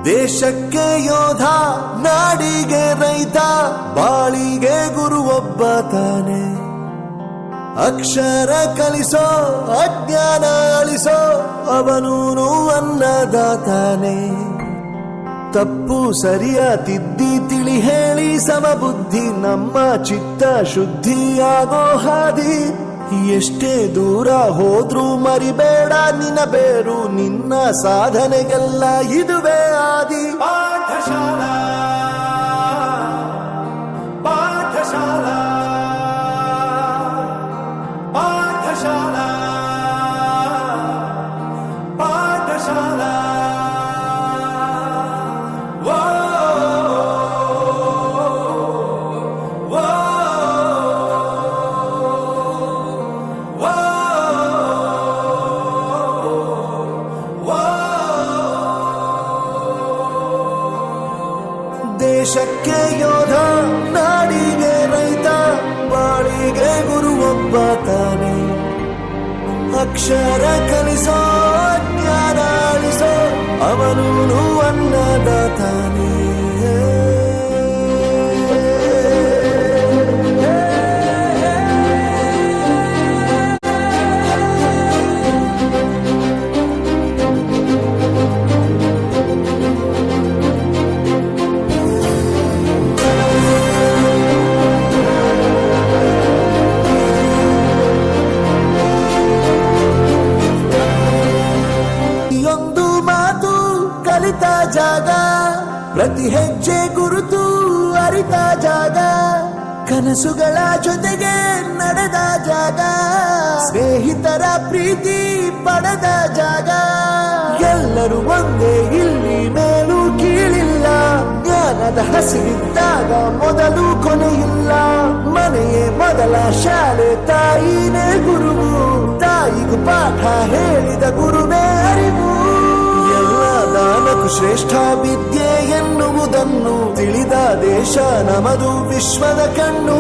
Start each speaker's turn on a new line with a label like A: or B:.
A: ದೇಶಕ್ಕೆ ಯೋಧ, ನಾಡಿಗೆ ರೈತ, ಬಾಳಿಗೆ ಗುರು ಒಬ್ಬ ತಾನೆ. ಅಕ್ಷರ ಕಲಿಸೋ, ಅಜ್ಞಾನ ಅಳಿಸೋ, ಅವನೂನು ಅನ್ನದಾತಾನೆ. ತಪ್ಪು ಸರಿಯ ತಿದ್ದಿ ತಿಳಿ ಹೇಳಿ ಸಮಬುದ್ಧಿ, ನಮ್ಮ ಚಿತ್ತ ಶುದ್ಧಿಯಾಗೋ ಹಾದಿ. ಎಷ್ಟೇ ದೂರ ಹೋದ್ರೂ ಮರಿಬೇಡ ನಿನ್ನ ಬೇರು, ನಿನ್ನ ಸಾಧನೆಗೆಲ್ಲ ಇದುವೇ ಆದಿ.
B: ಪಾಠಶಾಲಾ ಪಾಠಶಾಲಾ ಪಾಠಶಾಲಾ ಪಾಠಶಾಲಾ.
A: ದೇಶಕ್ಕೆ ಯೋಧ, ನಾಡಿಗೆ ರೈತ, ಬಾಳಿಗೆ ಗುರು ಒಬ್ಬ ತಾನೆ. ಅಕ್ಷರ ಕಲಿಸೋ, ಜ್ಞಾನ ಅಳಿಸೋ, ಅವನೂನು ಅನ್ನದಾತಾನೆ. ಕಲಿತ ಜಾಗ, ಪ್ರತಿ ಹೆಜ್ಜೆ ಗುರುತು ಅರಿತ ಜಾಗ, ಕನಸುಗಳ ಜೊತೆಗೆ ನಡೆದ ಜಾಗ, ಸ್ನೇಹಿತರ ಪ್ರೀತಿ ಪಡೆದ ಜಾಗ. ಎಲ್ಲರೂ ಒಂದೇ, ಇಲ್ಲಿ ಮೇಲೂ ಕೀಳಿಲ್ಲ, ಜ್ಞಾನದ ಹಸಿವಿದ್ದಾಗ ಮೊದಲು ಕೊನೆಯಿಲ್ಲ. ಮನೆಯೇ ಮೊದಲ ಶಾಲೆ, ತಾಯಿನೇ ಗುರುವು, ತಾಯಿಗೂ ಪಾಠ ಹೇಳಿದ ಗುರುವೇ ಅರಿವು. ದಾನಕ್ಕೂ ಶ್ರೇಷ್ಠ ವಿದ್ಯೆ ಎನ್ನುವುದನ್ನು ತಿಳಿದ ದೇಶ ನಮದು, ವಿಶ್ವದ ಕಣ್ಣು.